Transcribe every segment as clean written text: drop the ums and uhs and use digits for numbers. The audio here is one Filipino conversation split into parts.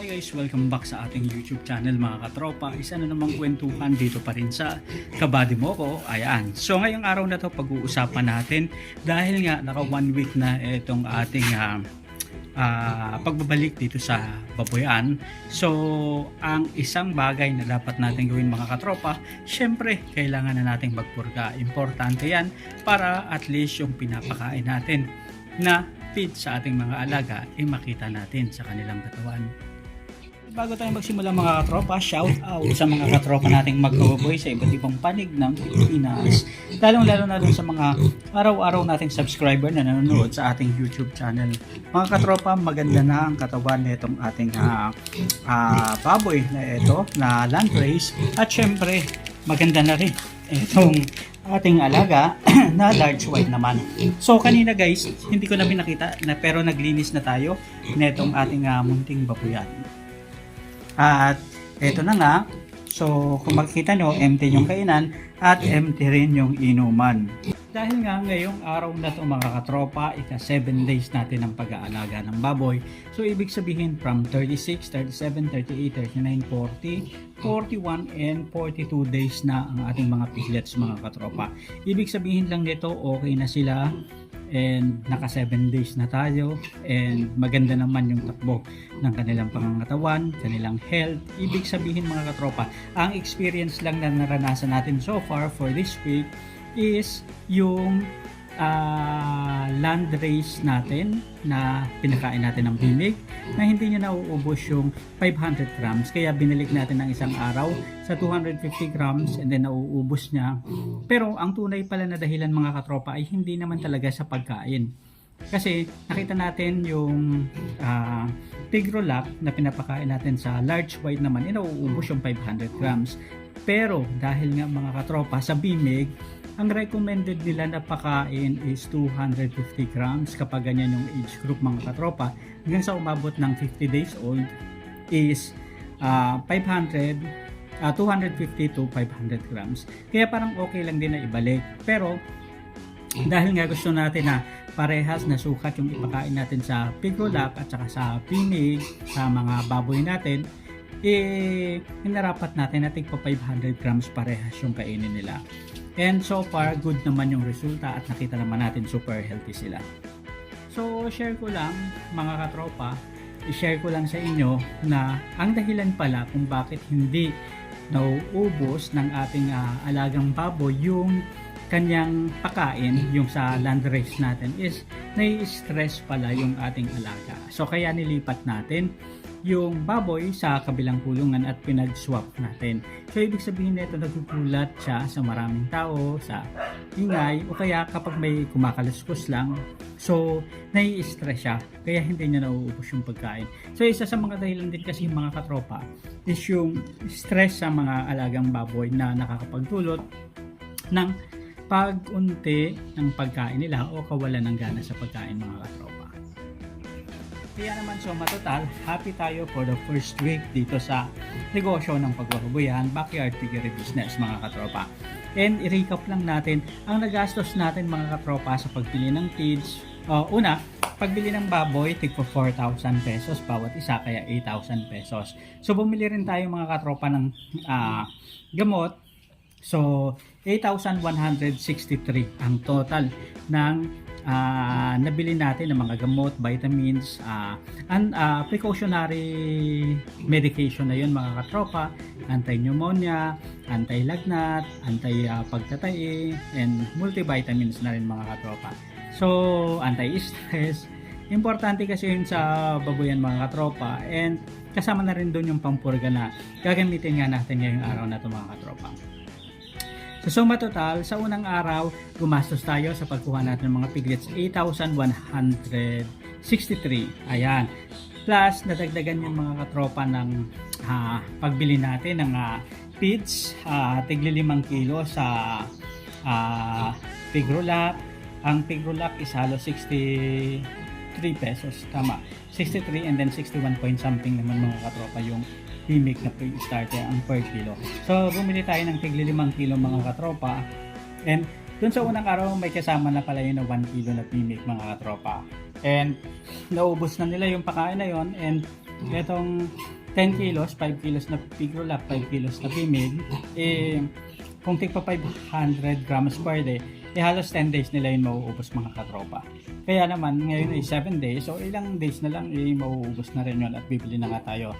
Hi guys, welcome back sa ating YouTube channel mga katropa. Isa na namang kwentuhan dito pa rin sa Kabady mo ko. Ayan. So ngayong araw na to pag-uusapan natin dahil nga naka 1 week na itong ating pagbabalik dito sa Babuyan. So ang isang bagay na dapat natin gawin mga katropa, syempre kailangan na nating magpurga. Importante yan para at least yung pinapakain natin na feed sa ating mga alaga ay makita natin sa kanilang katawan. Bago tayo magsimula mga katropa, shout out sa mga katropa nating magbaboy sa iba't ibang panig ng Pilipinas. Lalong-lalo na dun sa mga araw-araw nating subscriber na nanonood sa ating YouTube channel. Mga katropa, maganda na ang katawan nitong ating baboy na ito, na landrace. At syempre, maganda na rin itong ating alaga na large white naman. So kanina guys, hindi ko na pinakita pero naglinis na tayo nitong ating munting babuyan. At eto na nga, so kung makikita nyo, empty yung kainan at empty rin yung inuman. Dahil nga ngayong araw na ito mga katropa, ika 7 days natin ang pag-aalaga ng baboy. So ibig sabihin from 36, 37, 38, 39, 40, 41 and 42 days na ang ating mga piglets mga katropa. Ibig sabihin lang nito okay na sila and naka 7 days na tayo and maganda naman yung takbo ng kanilang pangangatawan, kanilang health. Ibig sabihin mga katropa, ang experience lang na naranasan natin so far for this week is yung land race natin na pinakain natin ng bimig na hindi niya nauubos yung 500 grams, kaya binalik natin ng isang araw sa 250 grams and then nauubos niya. Pero ang tunay pala na dahilan mga katropa ay hindi naman talaga sa pagkain, kasi nakita natin yung Tigrolac na pinapakain natin sa large white naman ay nauubos yung 500 grams. Pero dahil nga mga katropa sa bimig, ang recommended nila na pakain is 250 grams kapag ganyan yung age group mga katropa. Hanggang sa umabot ng 50 days old is 250 to 500 grams. Kaya parang okay lang din na ibalik. Pero dahil nga gusto natin na parehas na sukat yung ipakain natin sa Tigrolac at saka sa bimig sa mga baboy natin, hinarapat natin na tigpa 500 grams parehas yung kainin nila. And so far, good naman yung resulta at nakita naman natin super healthy sila. So, share ko lang mga katropa, i-share ko lang sa inyo na ang dahilan pala kung bakit hindi nauubos ng ating alagang baboy yung kanyang pakain, yung sa landrace natin, is nai-stress pala yung ating alaga. So, kaya nilipat natin yung baboy sa kabilang kulungan at pinag-swap natin. So ibig sabihin nito, nagugulat siya sa maraming tao, sa ingay, o kaya kapag may kumakaluskos lang, so nai-stress siya, kaya hindi niya nauubos yung pagkain. So isa sa mga dahilan din kasi mga katropa is yung stress sa mga alagang baboy na nakakapagdulot ng pag-unti ng pagkain nila o kawalan ng gana sa pagkain mga katropa. Kaya naman so matotal, happy tayo for the first week dito sa negosyo ng pagbababoyan, backyard piggery business mga katropa. And i-recap lang natin ang nagastos natin mga katropa sa pagbili ng feeds. Una, pagbili ng baboy, tigpo 4,000 pesos bawat isa, kaya 8,000 pesos. So bumili rin tayo mga katropa ng gamot. So 8,163 ang total ng nabili natin ng mga gamot, vitamins, precautionary medication na yun mga katropa, anti-pneumonia, anti-lagnat, anti-pagtatay, and multivitamins na rin mga katropa. So anti-stress, importante kasi yun sa babuyan mga katropa, and kasama na rin doon yung pampurga na gagamitin nga natin ngayong araw na ito mga katropa. So suma total, sa unang araw, gumastos tayo sa pagkuha natin ng mga piglets, 8,163. Ayan. Plus, nadagdagan yung mga katropa ng pagbili natin ng feeds, tigli 5 kilo sa Tigrolac. Ang Tigrolac is halos 63 pesos. Tama. 63 and then 61 point something naman mga katropa yung bimig na pre-starter ang per kilo. So bumili tayo ng tigli 5 kilo mga katropa, and dun sa unang araw may kasama na pala yun na 1 kilo na bimig mga katropa, and naubos na nila yung pakain na yon, and Itong 10 kilos, 5 kilos na Pigrolac, 5 kilos na Bimig, kung tigpa 500 grams per day, halos 10 days nila yun mauubos mga katropa. Kaya naman, ngayon ay 7 days, so ilang days na lang mauubos na rin yun at bibili na nga tayo.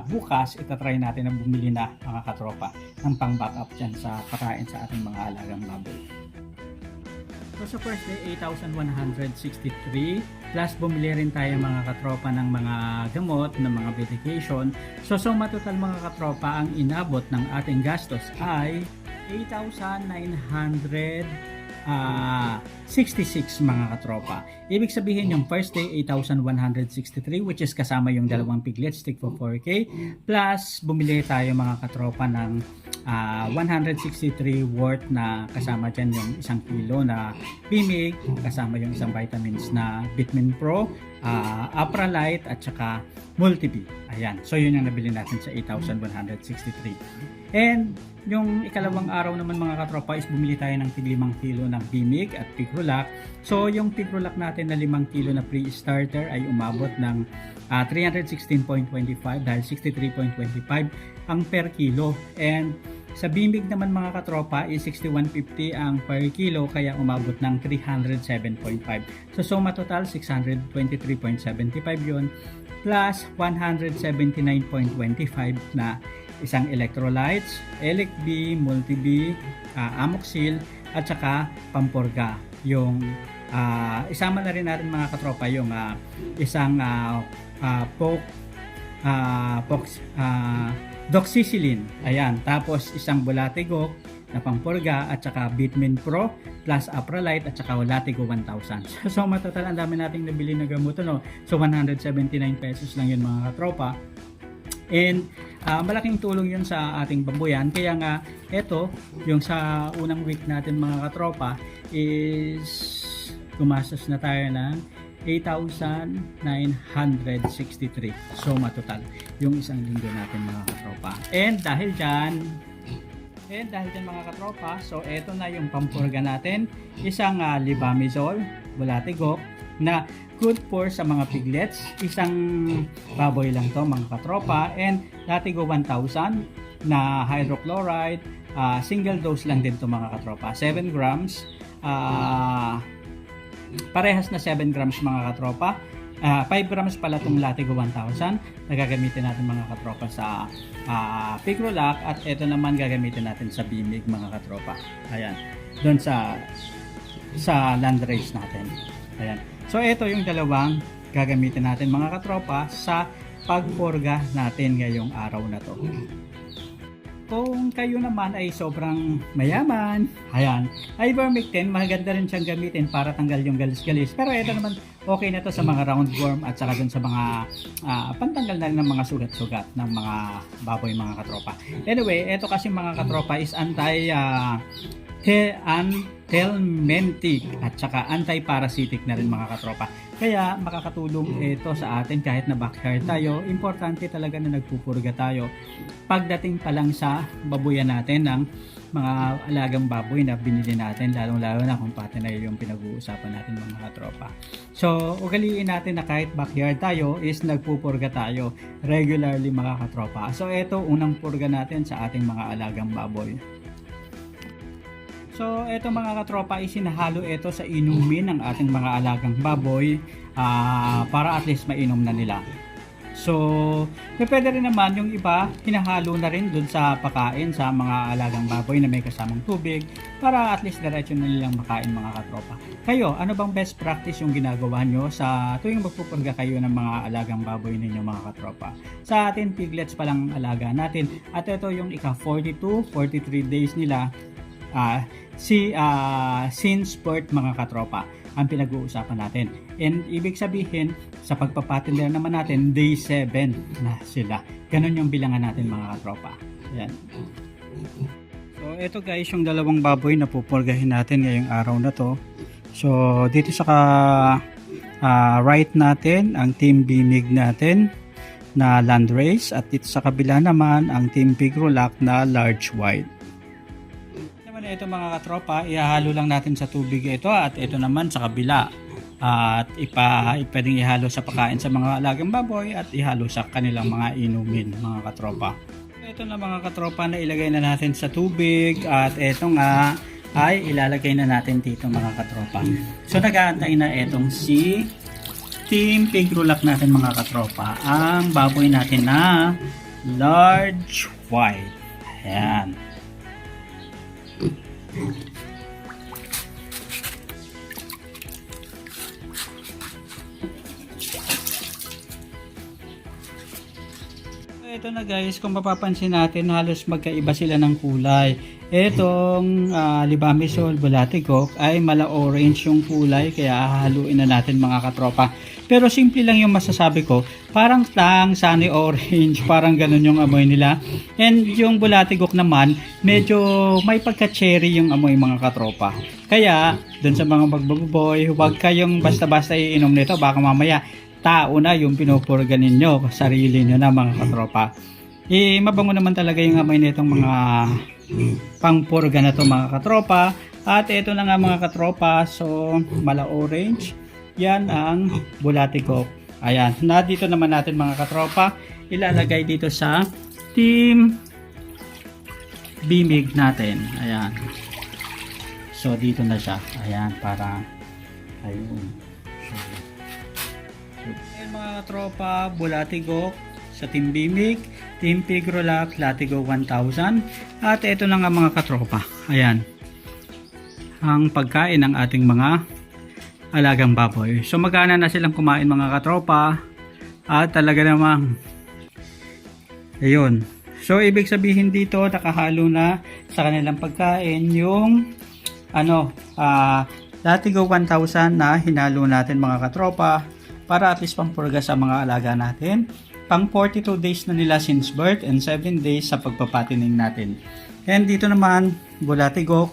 Bukas, itatry natin na bumili na mga katropa ng pang backup dyan sa pakain sa ating mga alagang baboy. So sa first day, 8,163 plus bumili rin tayo mga katropa ng mga gamot, ng mga medication. So suma total mga katropa, ang inabot ng ating gastos ay 8,966 mga katropa. Ibig sabihin yung first day 8,163 which is kasama yung dalawang piglets stick for 4K plus bumili tayo mga katropa ng 163 worth na kasama dyan yung 1 kilo na Bimig, kasama yung isang vitamins na Vitamin Pro, Apralite at saka Multibi. Ayan, so yun yung nabili natin sa 8,163. And yung ikalawang araw naman mga katropa is bumili tayo ng 5 kilo ng Bimig at Pigrolac. So yung Pigrolac natin na 5 kilo na pre-starter ay umabot ng 316.25 dahil 63.25 ang per kilo. And sa Bimig naman mga katropa is 61.50 ang per kilo kaya umabot ng 307.5. So suma total 623.75 yun plus 179.25 na isang electrolytes, Elec-B, Multi-B, Amoxil at saka Pampurga. Yung isama na rin natin mga katropa yung isang doxycycline. Ayan, tapos isang Volatigo na Pampurga at saka Vitamin Pro plus Apralite at saka Volatigo 1000. So matotal ang dami nating nabili na gamot no. So 179 pesos lang yun mga katropa. And malaking tulong yun sa ating babuyan. Kaya nga eto, yung sa unang week natin mga katropa is gumastos na tayo ng 8,963. So matotal yung isang linggo natin mga katropa. And dahil dyan mga katropa, so eto na yung Pampurga natin. Isang Libamizole, Volatigo na good for sa mga piglets. Isang baboy lang to mga katropa. And Latigo 1000 na hydrochloride. Single dose lang din to mga katropa. 7 grams. Parehas na 7 grams mga katropa. 5 grams pala itong Latigo 1000 na gagamitin natin mga katropa sa Pigrolac at ito naman gagamitin natin sa Bimig mga katropa. Ayan. Doon sa landrace natin. Ayan. So ito yung dalawang gagamitin natin mga katropa sa pagpurga natin ngayong araw na to. Kung kayo naman ay sobrang mayaman, ayan, Ivermectin, maganda rin siyang gamitin para tanggal yung galis-galis. Pero ito naman, okay na to sa mga roundworm at saka dun sa mga pantanggal na rin ng mga sugat-sugat ng mga baboy mga katropa. Anyway, ito kasi mga katropa is anti-helminthic at saka anti-parasitic na rin mga katropa. Kaya makakatulong ito sa atin kahit na backyard tayo. Importante talaga na nagpupurga tayo pagdating pa lang sa babuyan natin ng mga alagang baboy na binili natin, lalong-lalo na kung pati na yung pinag-uusapan natin mga katropa. So, ugaliin natin na kahit backyard tayo is nagpupurga tayo regularly mga katropa. So, ito unang purga natin sa ating mga alagang baboy. So, ito mga katropa, isinahalo ito sa inumin ng ating mga alagang baboy para at least mainom na nila. So, pwede rin naman yung iba, hinahalo na rin dun sa pakain sa mga alagang baboy na may kasamang tubig para at least diretso na nilang makain mga katropa. Kayo, ano bang best practice yung ginagawa nyo sa tuwing magpupurga kayo ng mga alagang baboy ninyo mga katropa? Sa atin, piglets pa lang alaga natin at ito yung ika-42, 43 days nila since birth mga katropa ang pinag-uusapan natin. And ibig sabihin sa pagpapatinder naman natin day 7 na sila. Ganon yung bilangan natin mga katropa. Ayan. So ito guys yung dalawang baboy na pupurgahin natin ngayong araw na to. So dito sa right natin ang Team Bimig natin na Landrace at dito sa kabila naman ang Team Pigrolac na Large White. Ito mga katropa, ihahalo lang natin sa tubig ito at ito naman sa kabila. at pwedeng ihalo sa pagkain sa mga alagang baboy at ihalo sa kanilang mga inumin, mga katropa. Ito na mga katropa, na ilagay na natin sa tubig at ito nga ay ilalagay na natin dito mga katropa. So nag-aantay na itong si Team Pigrulac natin mga katropa, ang baboy natin na large white. Ayan. Ito na guys, kung mapapansin natin, halos magkaiba sila ng kulay. Itong Libamisol Bulatigok ay mala orange yung kulay, kaya hahaluin na natin mga katropa. Pero simple lang yung masasabi ko, parang sunny orange, parang ganun yung amoy nila. And yung Bulatigok naman, medyo may pagka-cherry yung amoy mga katropa. Kaya, dun sa mga magbaboy, huwag kayong basta-basta iinom nito, baka mamaya tao na yung pinupurga ninyo, sarili nyo na mga katropa. Mabango naman talaga yung amoy nitong mga pangpurga na to mga katropa. At ito na nga mga katropa, so mala orange, yan ang Bulatigok. Ayan, na dito naman natin mga katropa, ilalagay dito sa Team Bimig natin. Ayan, so dito na siya. Ayan, para ayun. Ayan mga tropa, Bulatigok sa Team Bimig, Team Pigrulac, Latigo 1000. At ito na nga mga katropa, ayan ang pagkain ng ating mga alagang baboy. So magana na silang kumain mga katropa, at talaga namang ayun. So ibig sabihin dito, nakahalo na sa kanilang pagkain yung Latigo 1000 na hinalo natin mga katropa, para at least pampurga sa mga alaga natin. Pang 42 days na nila since birth and 7 days sa pagpapatining natin. And dito naman, Bulatigok,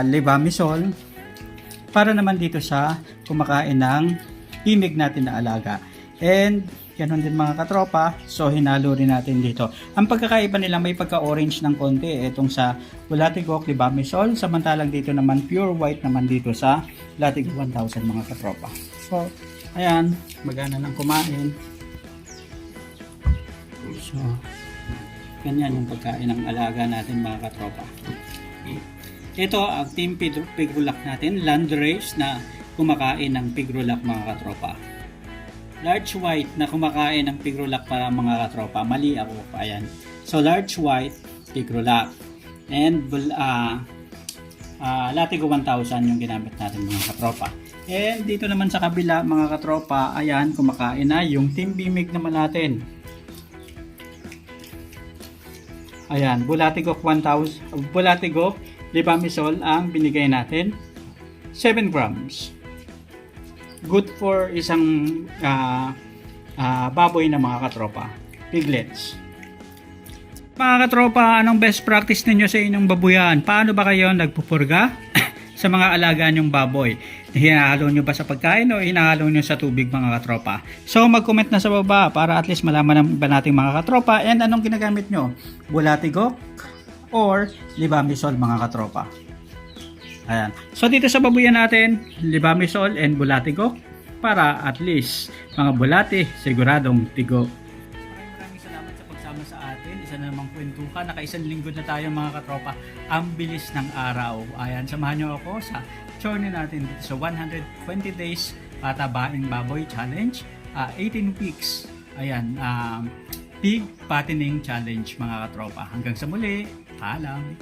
Libamisol, para naman dito sa kumakain ng imig natin na alaga. And ganun din mga katropa, so hinalo rin natin dito. Ang pagkakaiba nila, may pagka-orange ng konti itong sa Bulatigok, Libamisol, samantalang dito naman pure white naman dito sa Latigo 1000 mga katropa. So ayan, magana ng kumain. So, ganyan yung pagkain ng alaga natin mga katropa. Ito ang Team Pigrulac natin, Landrace na kumakain ng Pigrulac mga katropa. Large white na kumakain ng Pigrulac para mga katropa. Mali ako. Ayan. So, large white, Pigrulac. And Latigo 1000 yung ginamit natin mga katropa. And dito naman sa kabila mga katropa, ayan, kumakain na yung Team Bimig naman natin. Ayan, Bulatigok 1000, Bulatigok Libamisol ang binigay natin, 7 grams. Good for isang baboy na mga katropa, piglets. Mga katropa, anong best practice ninyo sa inyong babuyan? Paano ba kayo nagpupurga sa mga alaga nyong baboy? Hinahalo nyo ba sa pagkain o hinahalo nyo sa tubig mga katropa? So mag-comment na sa baba para at least malaman ng iba nating mga katropa. And anong ginagamit nyo? Bulatigok or Libamisol mga katropa? Ayan. So dito sa babuyan natin, Libamisol and Bulatigok, para at least mga bulati siguradong tigo. Maraming salamat sa pagsama sa atin. Isa na namang kwentuhan. Naka-isang linggo na tayo mga katropa. Ang bilis ng araw. Ayan, samahan nyo ako sa journey natin dito sa 120 days patabaing baboy challenge, 18 weeks. Ayan, pig fattening challenge mga katropa. Hanggang sa muli, paalam.